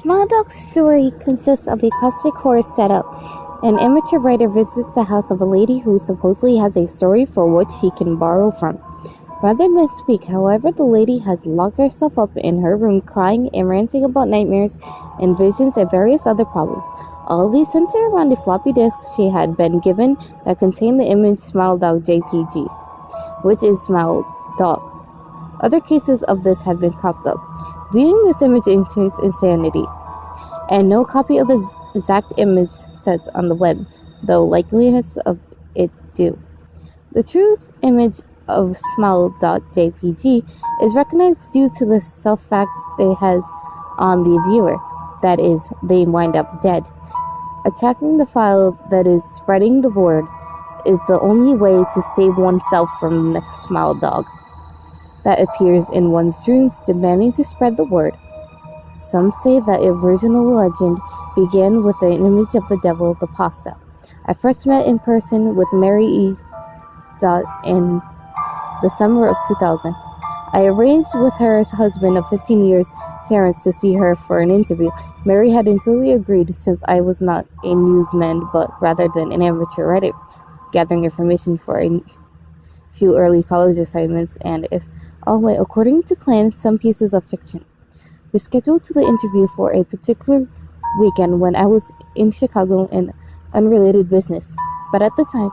Small Dog's story consists of a classic horror setup. An amateur writer visits the house of a lady who supposedly has a story for which he can borrow from. Rather than speak, however, the lady has locked herself up in her room crying and ranting about nightmares and visions and various other problems. All of these center around a floppy disk she had been given that contained the image Smile Dog JPG, which is Smile Dog. Other cases of this have been cropped up. Viewing this image indicates insanity, and no copy of the exact image sets on the web, though likelihoods of it do. The true image of Smile.jpg is recognized due to the self-fact it has on the viewer, that is, they wind up dead. Attacking the file that is spreading the word is the only way to save oneself from the Smile Dog that appears in one's dreams demanding to spread the word. Some say that the original legend began with an image of the devil, the pasta. I first met in person with Mary E. in the summer of 2000. I arranged with her husband of 15 years, Terrence, to see her for an interview. Mary had instantly agreed, since I was not a newsman but rather than an amateur writer, gathering information for a few early college assignments, and if all went according to plan, some pieces of fiction. We scheduled the interview for a particular weekend when I was in Chicago in unrelated business. But at the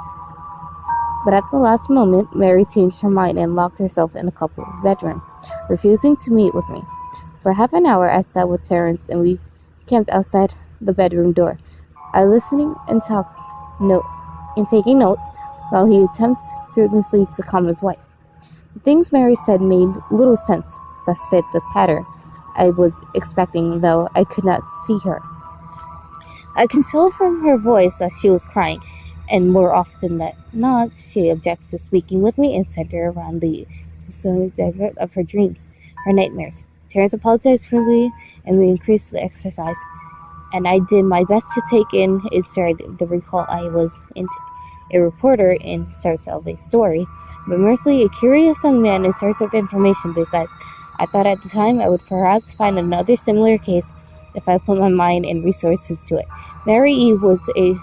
last moment, Mary changed her mind and locked herself in a couple bedroom, refusing to meet with me. For half an hour, I sat with Terrence and we camped outside the bedroom door. I listening and taking notes while he attempted fruitlessly to calm his wife. The things Mary said made little sense, but fit the pattern I was expecting, though I could not see her. I can tell from her voice that she was crying, and more often than not, she objects to speaking with me and center around the subject of her dreams, her nightmares. Terrence apologized freely, and we increased the exercise, and I did my best to take in his stride the recall I was a reporter in search of a story, but merely a curious young man in search of information. Besides, I thought at the time I would perhaps find another similar case if I put my mind and resources to it. Mary E. was a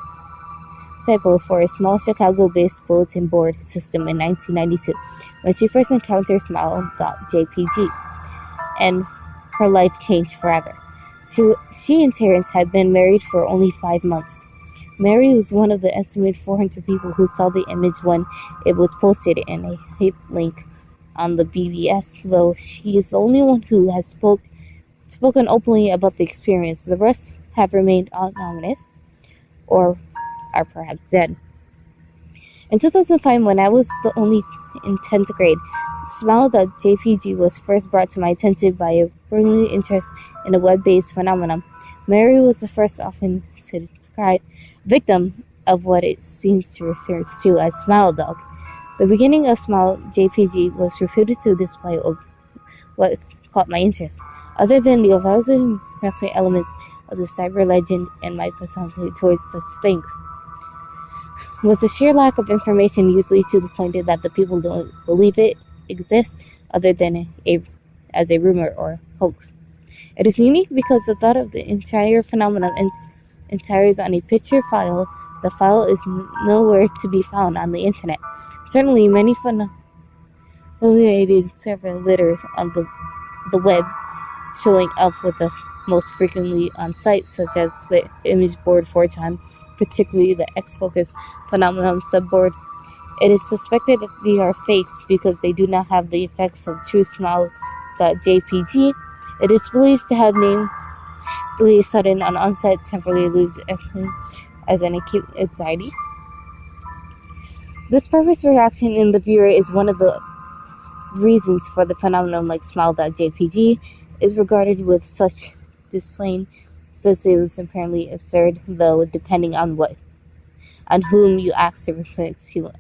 typo for a small Chicago-based bulletin board system in 1992 when she first encountered Smile.jpg, and her life changed forever. She and Terrence had been married for only 5 months. Mary was one of the estimated 400 people who saw the image when it was posted in a hyperlink on the BBS, though she is the only one who has spoken openly about the experience. The rest have remained anonymous or are perhaps dead. In 2005, when I was only in 10th grade, Smile.jpg was first brought to my attention by a growing interest in a web-based phenomenon. Mary was the first often described victim of what it seems to refer to as Smile Dog. The beginning of Smile.jpg was reputed to display of what caught my interest. Other than the arousing harassment elements of the cyber legend and my personality towards such things, was the sheer lack of information, usually to the point that the people don't believe it exists other than as a rumor or hoax. It is unique because the thought of the entire phenomenon enters on a picture file. The file is nowhere to be found on the internet. Certainly, many affiliated server litters on the web showing up with the most frequently on sites such as the image board 4chan, particularly the X-Focus phenomenon subboard. It is suspected that they are fakes because they do not have the effects of true Smile.jpg. It is believed to have named the sudden and onset temporarily lose as an acute anxiety. This perverse reaction in the viewer is one of the reasons for the phenomenon like Smile.jpg is regarded with such disdain, since it was apparently absurd, though depending on whom you ask to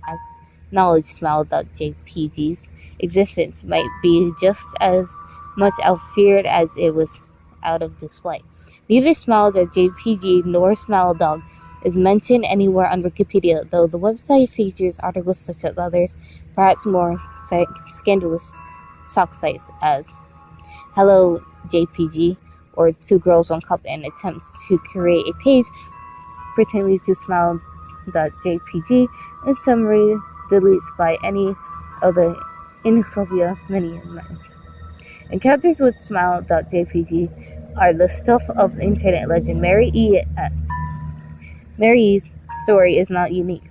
acknowledge Smile.jpg's existence might be just as much out-feared as it was out of display. Neither Smile.jpg nor Smile Dog is mentioned anywhere on Wikipedia, though the website features articles such as others, perhaps more scandalous sock sites as Hello JPG, or Two Girls One Cup and attempts to create a page pretending to smile.jpg. In summary, deletes by any of the Inexopia many amendments. Encounters with smile.jpg are the stuff of internet legend Mary E. S. Mary E's story is not unique.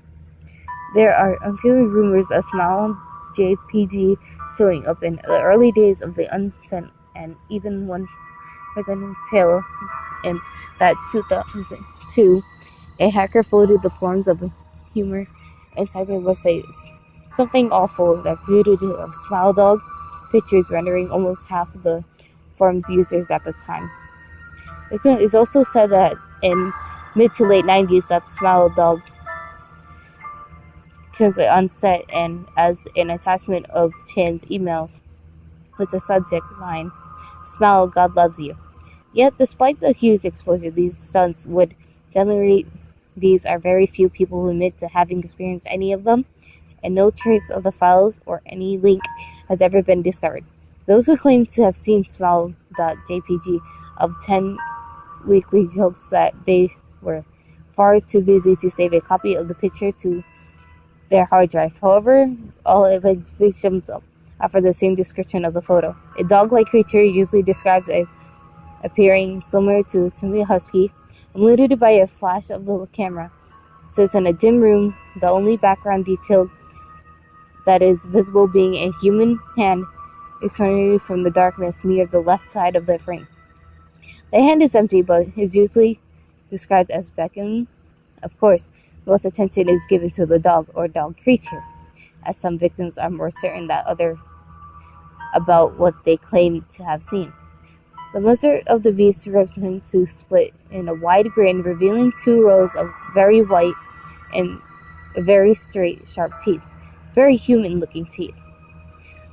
There are unfeeling rumors of smile.jpg showing up in the early days of the unsent, and even one presenting tale in that 2002, a hacker floated the forms of humor inside their websites. Something awful that created a smile dog pictures, rendering almost half of the forum's users at the time. It is also said that in mid to late 90s that smile dog kills it on set and as an attachment of Chan's emails with the subject line, "Smile, God loves you." Yet, despite the huge exposure these stunts would generate, these are very few people who admit to having experienced any of them, and no trace of the files or any link has ever been discovered. Those who claim to have seen smile.jpg of 10 weekly jokes that they were far too busy to save a copy of the picture to their hard drive. However, all alleged victims offer the same description of the photo. A dog-like creature usually describes appearing similar to a similar husky, illuminated by a flash of the camera. Sits in a dim room, the only background detail that is visible being a human hand externally from the darkness near the left side of the frame. The hand is empty, but is usually described as beckoning. Of course, most attention is given to the dog or dog creature, as some victims are more certain than others about what they claim to have seen. The muzzle of the beast represents to split in a wide grin, revealing 2 rows of very white and very straight, sharp teeth. Very human-looking teeth.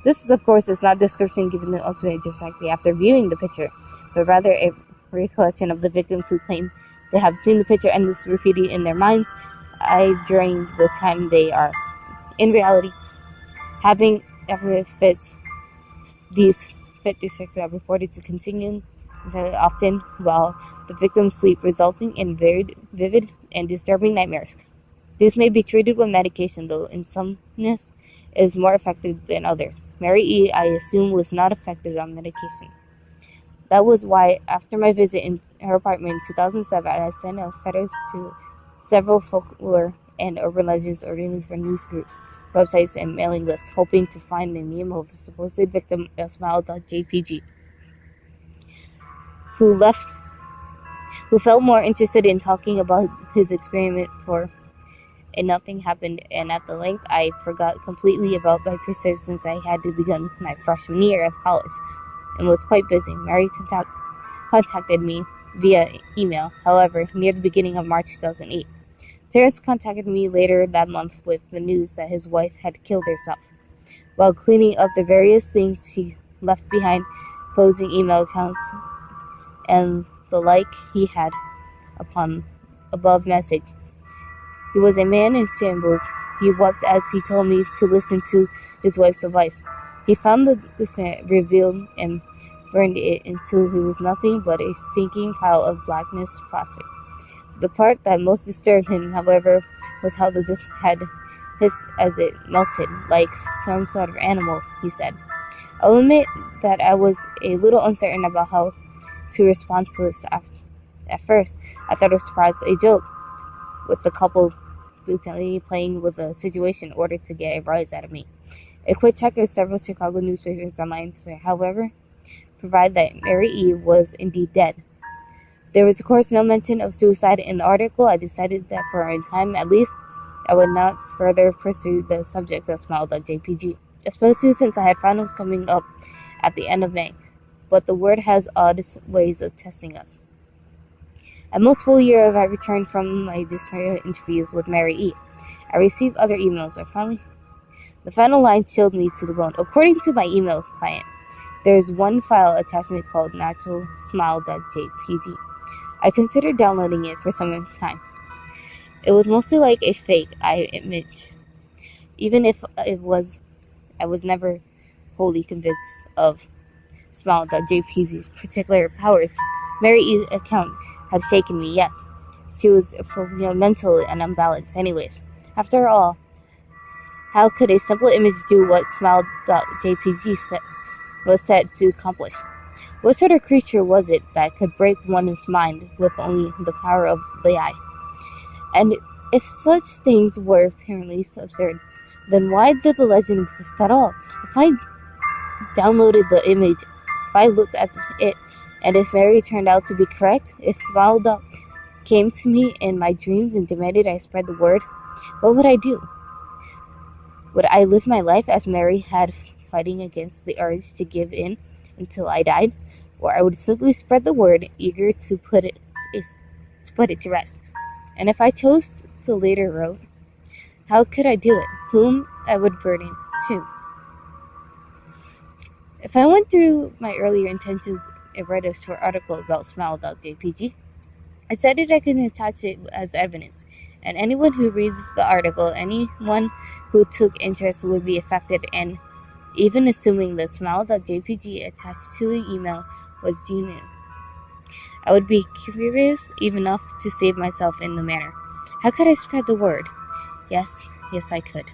This, of course, is not description given the ultimate just likely after viewing the picture, but rather a recollection of the victims who claim they have seen the picture and this repeated in their minds during the time they are, in reality, having ever fits. These fit districts are reported to continue often while the victims sleep, resulting in very vivid and disturbing nightmares. This may be treated with medication, though insomnus is more effective than others. Mary E., I assume, was not affected on medication. That was why, after my visit in her apartment in 2007, I sent out letters to several folklore and urban legends organized for news groups, websites, and mailing lists, hoping to find the name of the supposed victim of smile.jpg, who felt more interested in talking about his experiment and nothing happened, and at the length I forgot completely about my pursuit since I had to begin my freshman year of college and was quite busy. Mary contacted me via email, however, near the beginning of March 2008. Terrence contacted me later that month with the news that his wife had killed herself while cleaning up the various things she left behind, closing email accounts, and the like he had upon above message. He was a man in shambles. He wept as he told me to listen to his wife's advice. He found the listener revealed and burned it until he was nothing but a sinking pile of blackness plastic. The part that most disturbed him, however, was how the disc had hissed as it melted, like some sort of animal, he said. I'll admit that I was a little uncertain about how to respond to this at first. I thought it was a joke, with the couple blatantly playing with the situation in order to get a rise out of me. A quick check of several Chicago newspapers online, however, provide that Mary E. was indeed dead. There was, of course, no mention of suicide in the article. I decided that for a time, at least, I would not further pursue the subject of smile.jpg, especially since I had finals coming up at the end of May. But the word has odd ways of testing us. At most full year of I returned from my discernment interviews with Mary E. I received other emails. The final line chilled me to the bone. According to my email client, there is one file attachment called naturalsmile.jpg. I considered downloading it for some time. It was mostly like a fake, I admit. Even if I was never wholly convinced of smile.jpg's particular powers. Mary's account had shaken me, yes. She was mentally unbalanced anyways. After all, how could a simple image do what Smile.jpg was set to accomplish? What sort of creature was it that could break one's mind with only the power of the eye? And if such things were apparently so absurd, then why did the legend exist at all? If I downloaded the image, if I looked at it, and if Mary turned out to be correct, if Smile came to me in my dreams and demanded I spread the word, what would I do? Would I live my life as Mary had, fighting against the urge to give in until I died? Or I would simply spread the word, eager to put it to rest. And if I chose to later wrote, how could I do it? Whom I would burden to? If I went through my earlier intentions and write a short article about Smile.jpg, I decided I could attach it as evidence, and anyone who reads the article, anyone who took interest would be affected, and even assuming the Smile.jpg attached to the email was genuine, I would be curious enough to save myself in the manner. How could I spread the word? Yes, I could.